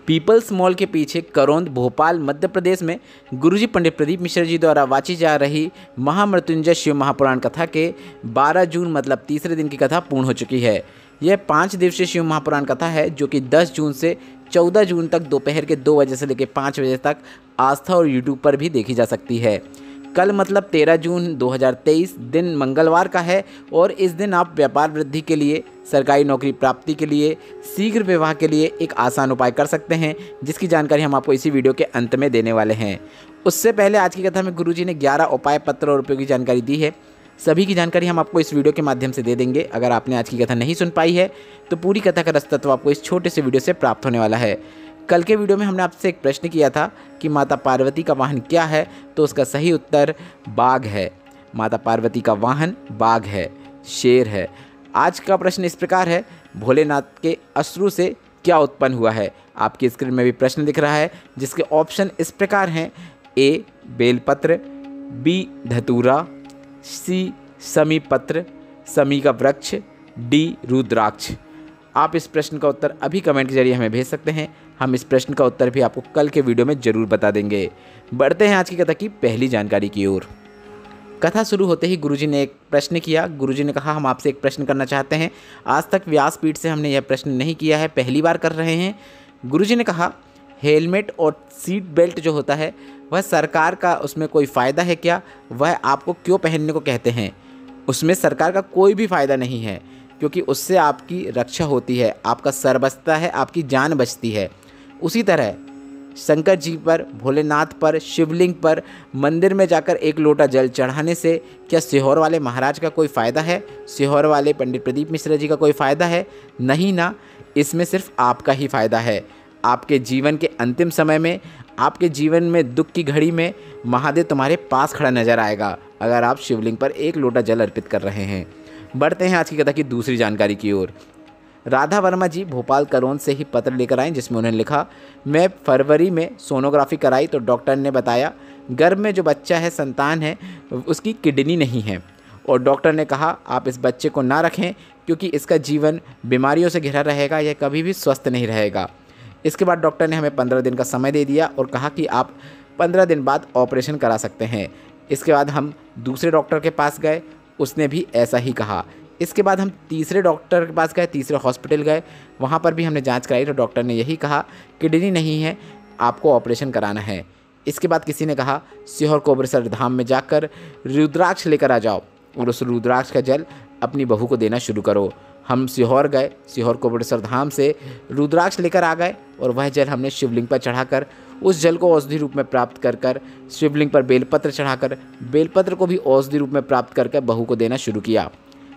Peoples mall के पीछे करौंद भोपाल मध्य प्रदेश में गुरुजी पंडित प्रदीप मिश्र जी द्वारा वाची जा रही महामृत्युंजय शिव महापुराण कथा के 12 जून मतलब तीसरे दिन की कथा पूर्ण हो चुकी है। यह 5 दिवसीय शिव महापुराण कथा है जो कि 10 जून से 14 जून तक दोपहर के 2 बजे से लेकर 5 बजे तक आस्था और यूट्यूब पर भी देखी जा सकती है। कल मतलब 13 जून 2023 दिन मंगलवार का है और इस दिन आप व्यापार वृद्धि के लिए, सरकारी नौकरी प्राप्ति के लिए, शीघ्र विवाह के लिए एक आसान उपाय कर सकते हैं, जिसकी जानकारी हम आपको इसी वीडियो के अंत में देने वाले हैं। उससे पहले आज की कथा में गुरुजी ने 11 उपाय पत्र और उपयोगी जानकारी दी है। सभी की जानकारी हम आपको इस वीडियो के माध्यम से दे देंगे। अगर आपने आज की कथा नहीं सुन पाई है तो पूरी कथा का रसतत्व आपको इस छोटे से वीडियो से प्राप्त होने वाला है। कल के वीडियो में हमने आपसे एक प्रश्न किया था कि माता पार्वती का वाहन क्या है, तो उसका सही उत्तर बाघ है। माता पार्वती का वाहन बाघ है, शेर है। आज का प्रश्न इस प्रकार है, भोलेनाथ के अश्रु से क्या उत्पन्न हुआ है। आपकी स्क्रीन में भी प्रश्न दिख रहा है जिसके ऑप्शन इस प्रकार हैं, ए बेलपत्र, बी धतूरा, सी समी पत्र, समी का वृक्ष, डी रुद्राक्ष। आप इस प्रश्न का उत्तर अभी कमेंट के जरिए हमें भेज सकते हैं। हम इस प्रश्न का उत्तर भी आपको कल के वीडियो में जरूर बता देंगे। बढ़ते हैं आज की कथा की पहली जानकारी की ओर। कथा शुरू होते ही गुरुजी ने एक प्रश्न किया। गुरुजी ने कहा, हम आपसे एक प्रश्न करना चाहते हैं। आज तक व्यासपीठ से हमने यह प्रश्न नहीं किया है, पहली बार कर रहे हैं। गुरुजी ने कहा, हेलमेट और सीट बेल्ट जो होता है वह सरकार का, उसमें कोई फ़ायदा है क्या? वह आपको क्यों पहनने को कहते हैं? उसमें सरकार का कोई भी फ़ायदा नहीं है, क्योंकि उससे आपकी रक्षा होती है, आपका सर बचता है, आपकी जान बचती है। उसी तरह शंकर जी पर, भोलेनाथ पर, शिवलिंग पर मंदिर में जाकर एक लोटा जल चढ़ाने से क्या सीहोर वाले महाराज का कोई फ़ायदा है? सीहोर वाले पंडित प्रदीप मिश्र जी का कोई फ़ायदा है? नहीं ना। इसमें सिर्फ आपका ही फ़ायदा है। आपके जीवन के अंतिम समय में, आपके जीवन में दुख की घड़ी में महादेव तुम्हारे पास खड़ा नजर आएगा अगर आप शिवलिंग पर एक लोटा जल अर्पित कर रहे हैं। बढ़ते हैं आज की कथा की दूसरी जानकारी की ओर। राधा वर्मा जी भोपाल करौंद से ही पत्र लेकर आए, जिसमें उन्होंने लिखा, मैं फरवरी में सोनोग्राफी कराई तो डॉक्टर ने बताया गर्भ में जो बच्चा है, संतान है, उसकी किडनी नहीं है और डॉक्टर ने कहा आप इस बच्चे को ना रखें क्योंकि इसका जीवन बीमारियों से घिरा रहेगा, यह कभी भी स्वस्थ नहीं रहेगा। इसके बाद डॉक्टर ने हमें 15 दिन का समय दे दिया और कहा कि आप 15 दिन बाद ऑपरेशन करा सकते हैं। इसके बाद हम दूसरे डॉक्टर के पास गए, उसने भी ऐसा ही कहा। इसके बाद हम तीसरे डॉक्टर के पास गए, तीसरे हॉस्पिटल गए, वहाँ पर भी हमने जांच कराई तो डॉक्टर ने यही कहा किडनी नहीं है, आपको ऑपरेशन कराना है। इसके बाद किसी ने कहा सीहोर कोबरेश्वर धाम में जाकर रुद्राक्ष लेकर आ जाओ और उस रुद्राक्ष का जल अपनी बहू को देना शुरू करो। हम सीहोर गए, सीहोर कोबरेश्वर धाम से रुद्राक्ष लेकर आ गए और वह जल हमने शिवलिंग पर चढ़ाकर, उस जल को औषधि रूप में प्राप्त कर कर शिवलिंग पर बेलपत्र चढ़ाकर, बेलपत्र को भी औषधि रूप में प्राप्त करके बहू को देना शुरू किया।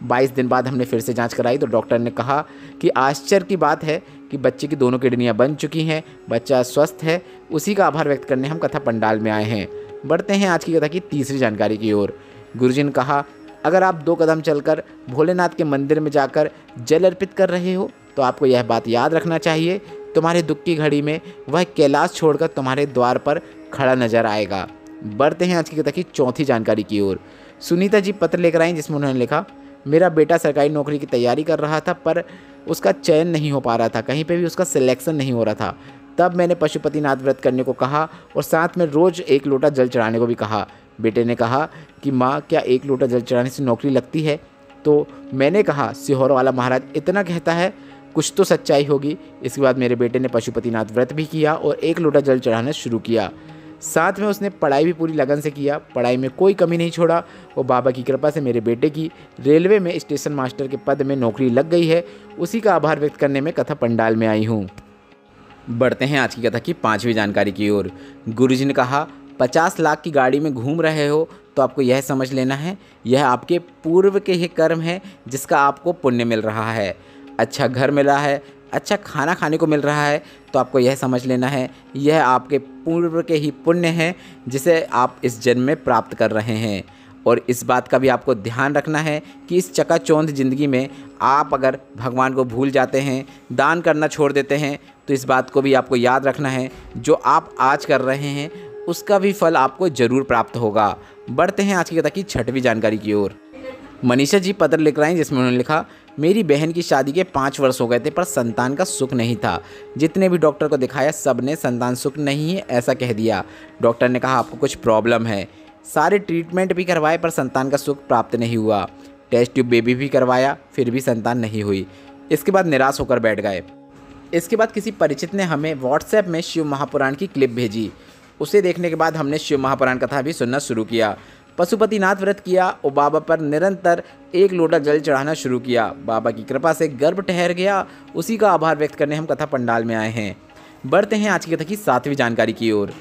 22 दिन बाद हमने फिर से जांच कराई तो डॉक्टर ने कहा कि आश्चर्य की बात है कि बच्चे की दोनों किडनियां बन चुकी हैं, बच्चा स्वस्थ है। उसी का आभार व्यक्त करने हम कथा पंडाल में आए हैं। बढ़ते हैं आज की कथा की तीसरी जानकारी की ओर। गुरुजी ने कहा, अगर आप 2 कदम चलकर भोलेनाथ के मंदिर में जाकर जल अर्पित कर रहे हो तो आपको यह बात याद रखना चाहिए, तुम्हारे दुख की घड़ी में वह कैलाश छोड़कर तुम्हारे द्वार पर खड़ा नजर आएगा। बढ़ते हैं आज की कथा की चौथी जानकारी की ओर। सुनीता जी पत्र लेकर आई, जिसमें उन्होंने लिखा, मेरा बेटा सरकारी नौकरी की तैयारी कर रहा था पर उसका चयन नहीं हो पा रहा था, कहीं पे भी उसका सिलेक्शन नहीं हो रहा था। तब मैंने पशुपतिनाथ व्रत करने को कहा और साथ में रोज़ 1 लोटा जल चढ़ाने को भी कहा। बेटे ने कहा कि माँ क्या 1 लोटा जल चढ़ाने से नौकरी लगती है? तो मैंने कहा सीहोर वाला महाराज इतना कहता है, कुछ तो सच्चाई होगी। इसके बाद मेरे बेटे ने पशुपतिनाथ व्रत भी किया और 1 लोटा जल चढ़ाना शुरू किया। साथ में उसने पढ़ाई भी पूरी लगन से किया, पढ़ाई में कोई कमी नहीं छोड़ा और बाबा की कृपा से मेरे बेटे की रेलवे में स्टेशन मास्टर के पद में नौकरी लग गई है। उसी का आभार व्यक्त करने में कथा पंडाल में आई हूँ। बढ़ते हैं आज की कथा की 5वीं जानकारी की ओर। गुरुजी ने कहा, 50 लाख की गाड़ी में घूम रहे हो तो आपको यह समझ लेना है यह आपके पूर्व के ही कर्म है जिसका आपको पुण्य मिल रहा है। अच्छा घर मिला है, अच्छा खाना खाने को मिल रहा है तो आपको यह समझ लेना है यह आपके पूर्व के ही पुण्य है जिसे आप इस जन्म में प्राप्त कर रहे हैं। और इस बात का भी आपको ध्यान रखना है कि इस चकाचौंध ज़िंदगी में आप अगर भगवान को भूल जाते हैं, दान करना छोड़ देते हैं, तो इस बात को भी आपको याद रखना है जो आप आज कर रहे हैं उसका भी फल आपको ज़रूर प्राप्त होगा। बढ़ते हैं आज की कथा की 6वीं जानकारी की ओर। मनीषा जी पत्र लिख रहे हैं, जिसमें उन्होंने लिखा, मेरी बहन की शादी के 5 वर्ष हो गए थे पर संतान का सुख नहीं था। जितने भी डॉक्टर को दिखाया सब ने संतान सुख नहीं है ऐसा कह दिया। डॉक्टर ने कहा आपको कुछ प्रॉब्लम है। सारे ट्रीटमेंट भी करवाए पर संतान का सुख प्राप्त नहीं हुआ। टेस्ट ट्यूब बेबी भी करवाया फिर भी संतान नहीं हुई। इसके बाद निराश होकर बैठ गए। इसके बाद किसी परिचित ने हमें व्हाट्सएप में शिव महापुराण की क्लिप भेजी। उसे देखने के बाद हमने शिव महापुराण कथा भी सुनना शुरू किया। पशुपतिनाथ व्रत किया और बाबा पर निरंतर 1 लोटा जल चढ़ाना शुरू किया। बाबा की कृपा से गर्भ ठहर गया। उसी का आभार व्यक्त करने हम कथा पंडाल में आए हैं। बढ़ते हैं आज की कथा की 7वीं जानकारी की ओर।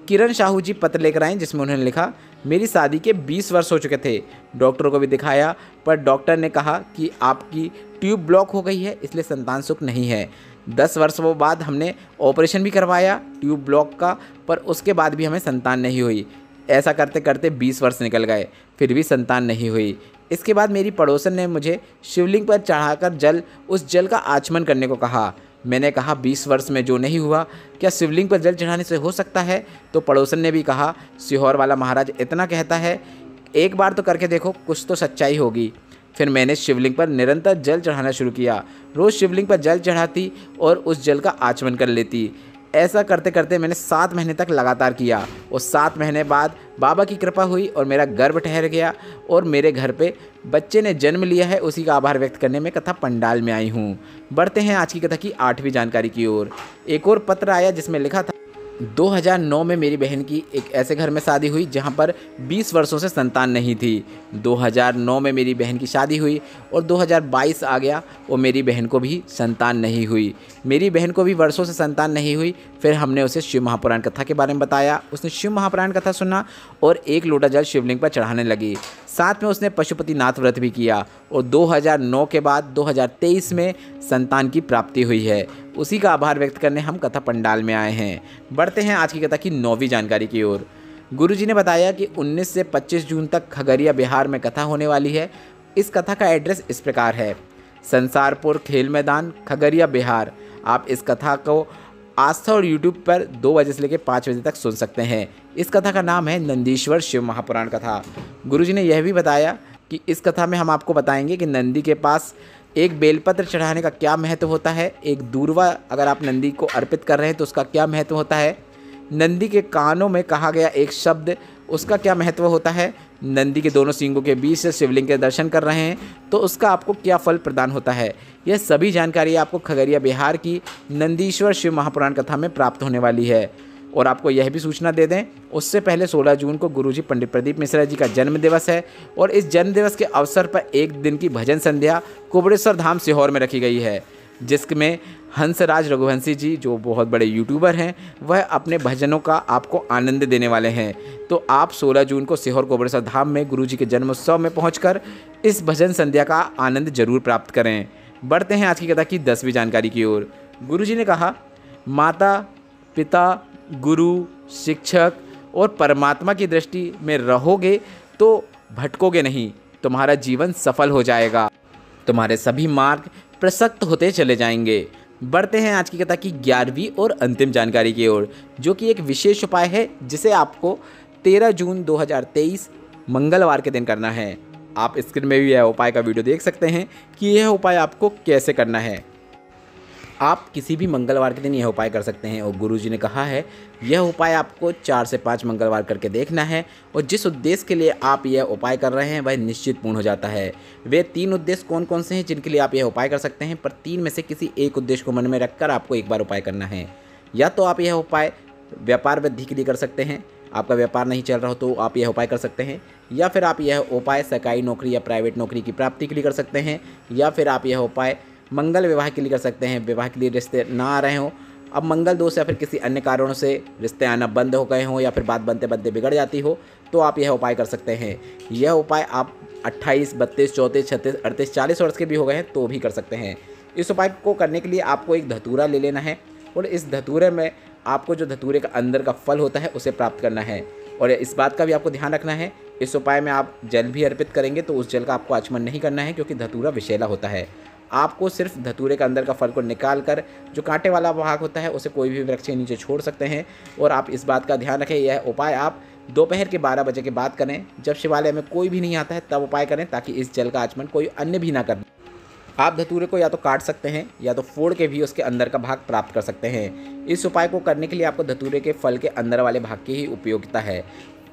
किरण साहू जी पत्र लेकर आए जिसमें उन्होंने लिखा, मेरी शादी के 20 वर्ष हो चुके थे। डॉक्टरों को भी दिखाया पर डॉक्टर ने कहा कि आपकी ट्यूब ब्लॉक हो गई है इसलिए संतान सुख नहीं है। 10 वर्षों बाद हमने ऑपरेशन भी करवाया ट्यूब ब्लॉक का पर उसके बाद भी हमें संतान नहीं हुई। ऐसा करते करते 20 वर्ष निकल गए फिर भी संतान नहीं हुई। इसके बाद मेरी पड़ोसन ने मुझे शिवलिंग पर चढ़ाकर उस जल का आचमन करने को कहा। मैंने कहा 20 वर्ष में जो नहीं हुआ क्या शिवलिंग पर जल चढ़ाने से हो सकता है? तो पड़ोसन ने भी कहा सीहोर वाला महाराज इतना कहता है, एक बार तो करके देखो कुछ तो सच्चाई होगी। फिर मैंने शिवलिंग पर निरंतर जल चढ़ाना शुरू किया। रोज़ शिवलिंग पर जल चढ़ाती और उस जल का आचमन कर लेती। ऐसा करते करते मैंने 7 महीने तक लगातार किया और 7 महीने बाद बाबा की कृपा हुई और मेरा गर्भ ठहर गया और मेरे घर पे बच्चे ने जन्म लिया है। उसी का आभार व्यक्त करने में कथा पंडाल में आई हूँ। बढ़ते हैं आज की कथा की 8वीं जानकारी की ओर। एक और पत्र आया जिसमें लिखा था 2009 में मेरी बहन की एक ऐसे घर में शादी हुई जहां पर 20 वर्षों से संतान नहीं थी। 2009 में मेरी बहन की शादी हुई और 2022 आ गया और मेरी बहन को भी संतान नहीं हुई। मेरी बहन को भी वर्षों से संतान नहीं हुई। फिर हमने उसे शिव महापुराण कथा के बारे में बताया। उसने शिव महापुराण कथा सुना और 1 लोटा जल शिवलिंग पर चढ़ाने लगी। साथ में उसने पशुपतिनाथ व्रत भी किया और 2009 के बाद 2023 में संतान की प्राप्ति हुई है। उसी का आभार व्यक्त करने हम कथा पंडाल में आए हैं। बढ़ते हैं आज की कथा की 9वीं जानकारी की ओर। गुरुजी ने बताया कि 19 से 25 जून तक खगड़िया बिहार में कथा होने वाली है। इस कथा का एड्रेस इस प्रकार है, संसारपुर खेल मैदान खगड़िया बिहार। आप इस कथा को आस्था और यूट्यूब पर 2 बजे से लेकर 5 बजे तक सुन सकते हैं। इस कथा का नाम है नंदीश्वर शिव महापुराण कथा। गुरुजी ने यह भी बताया कि इस कथा में हम आपको बताएंगे कि नंदी के पास एक बेलपत्र चढ़ाने का क्या महत्व होता है, एक दूर्वा अगर आप नंदी को अर्पित कर रहे हैं तो उसका क्या महत्व होता है, नंदी के कानों में कहा गया एक शब्द उसका क्या महत्व होता है, नंदी के दोनों सींगों के बीच से शिवलिंग के दर्शन कर रहे हैं तो उसका आपको क्या फल प्रदान होता है। यह सभी जानकारी आपको खगड़िया बिहार की नंदीश्वर शिव महापुराण कथा में प्राप्त होने वाली है। और आपको यह भी सूचना दे दें, उससे पहले 16 जून को गुरुजी पंडित प्रदीप मिश्रा जी का जन्म दिवस है और इस जन्म दिवस के अवसर पर एक दिन की भजन संध्या कुबड़ेश्वर धाम सीहोर में रखी गई है, जिसमें हंसराज रघुवंशी जी जो बहुत बड़े यूट्यूबर हैं वह अपने भजनों का आपको आनंद देने वाले हैं। तो आप 16 जून को सीहोर कुबड़ेश्वर धाम में गुरुजी के जन्मोत्सव में पहुंचकर इस भजन संध्या का आनंद जरूर प्राप्त करें। बढ़ते हैं आज की कथा की 10वीं जानकारी की ओर। गुरुजी ने कहा, माता पिता गुरु शिक्षक और परमात्मा की दृष्टि में रहोगे तो भटकोगे नहीं, तुम्हारा जीवन सफल हो जाएगा, तुम्हारे सभी मार्ग प्रशस्त होते चले जाएंगे। बढ़ते हैं आज की कथा की 11वीं और अंतिम जानकारी की ओर, जो कि एक विशेष उपाय है जिसे आपको 13 जून 2023 मंगलवार के दिन करना है। आप स्क्रीन में भी यह उपाय का वीडियो देख सकते हैं कि यह उपाय आपको कैसे करना है। आप किसी भी मंगलवार के दिन यह उपाय कर सकते हैं और गुरुजी ने कहा है यह उपाय आपको 4 से 5 मंगलवार करके देखना है और जिस उद्देश्य के लिए आप यह उपाय कर रहे हैं वह निश्चित पूर्ण हो जाता है। वे 3 उद्देश्य कौन कौन से हैं जिनके लिए आप यह उपाय कर सकते हैं, पर 3 में से किसी एक उद्देश्य को मन में रखकर आपको एक बार उपाय करना है। या तो आप यह उपाय व्यापार वृद्धि के लिए कर सकते हैं, आपका व्यापार नहीं चल रहा हो तो आप यह उपाय कर सकते हैं, या फिर आप यह उपाय सरकारी नौकरी या प्राइवेट नौकरी की प्राप्ति के लिए कर सकते हैं, या फिर आप यह उपाय मंगल विवाह के लिए कर सकते हैं। विवाह के लिए रिश्ते ना आ रहे हों, अब मंगल दोष या फिर किसी अन्य कारणों से रिश्ते आना बंद हो गए हों या फिर बात बनते बनते बिगड़ जाती हो तो आप यह उपाय कर सकते हैं। यह उपाय आप 28, 32, 34, 36, 38, 40 वर्ष के भी हो गए हैं तो भी कर सकते हैं। इस उपाय को करने के लिए आपको एक धतूरा ले लेना है और इस धतूरे में आपको जो धतूरे का अंदर का फल होता है उसे प्राप्त करना है। और इस बात का भी आपको ध्यान रखना है, इस उपाय में आप जल भी अर्पित करेंगे तो उस जल का आपको आचमन नहीं करना है क्योंकि धतूरा विषैला होता है। आपको सिर्फ धतूरे के अंदर का फल को निकाल कर जो कांटे वाला भाग होता है उसे कोई भी वृक्ष के नीचे छोड़ सकते हैं। और आप इस बात का ध्यान रखें, यह उपाय आप दोपहर के 12 बजे के बाद करें, जब शिवालय में कोई भी नहीं आता है तब उपाय करें ताकि इस जल का आचमन कोई अन्य भी ना कर। आप धतूरे को या तो काट सकते हैं या तो फोड़ के भी उसके अंदर का भाग प्राप्त कर सकते हैं। इस उपाय को करने के लिए आपको धतूरे के फल के अंदर वाले भाग की ही उपयोगिता है।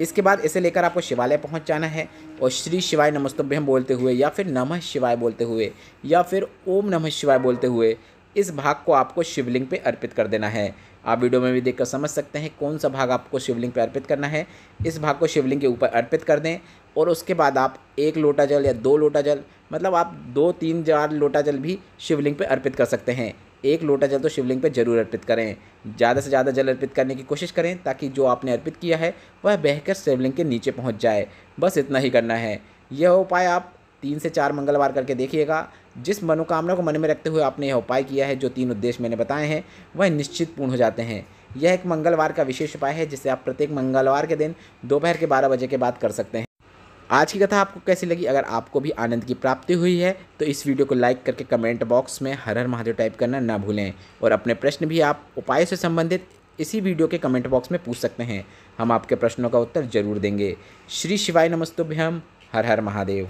इसके बाद इसे लेकर आपको शिवालय पहुंच जाना है और श्री शिवाय नमस्तुभ्यम बोलते हुए या फिर नमः शिवाय बोलते हुए या फिर ओम नमः शिवाय बोलते हुए इस भाग को आपको शिवलिंग पे अर्पित कर देना है। आप वीडियो में भी देखकर समझ सकते हैं कौन सा भाग आपको शिवलिंग पे अर्पित करना है। इस भाग को शिवलिंग के ऊपर अर्पित कर दें और उसके बाद आप 1 लोटा जल या 2 लोटा जल, मतलब आप 2-3 4 लोटा जल भी शिवलिंग पे अर्पित कर सकते हैं। 1 लोटा जल तो शिवलिंग पे जरूर अर्पित करें। ज़्यादा से ज़्यादा जल अर्पित करने की कोशिश करें ताकि जो आपने अर्पित किया है वह बहकर शिवलिंग के नीचे पहुंच जाए। बस इतना ही करना है। यह उपाय आप 3 से 4 मंगलवार करके देखिएगा। जिस मनोकामना को मन में रखते हुए आपने यह उपाय किया है, जो 3 उद्देश्य मैंने बताए हैं, वह निश्चित पूर्ण हो जाते हैं। यह एक मंगलवार का विशेष उपाय है जिसे आप प्रत्येक मंगलवार के दिन दोपहर के 12 बजे के बाद कर सकते हैं। आज की कथा आपको कैसी लगी? अगर आपको भी आनंद की प्राप्ति हुई है तो इस वीडियो को लाइक करके कमेंट बॉक्स में हर हर महादेव टाइप करना ना भूलें और अपने प्रश्न भी आप उपाय से संबंधित इसी वीडियो के कमेंट बॉक्स में पूछ सकते हैं। हम आपके प्रश्नों का उत्तर जरूर देंगे। श्री शिवाय नमस्तुभ्यम। हर हर महादेव।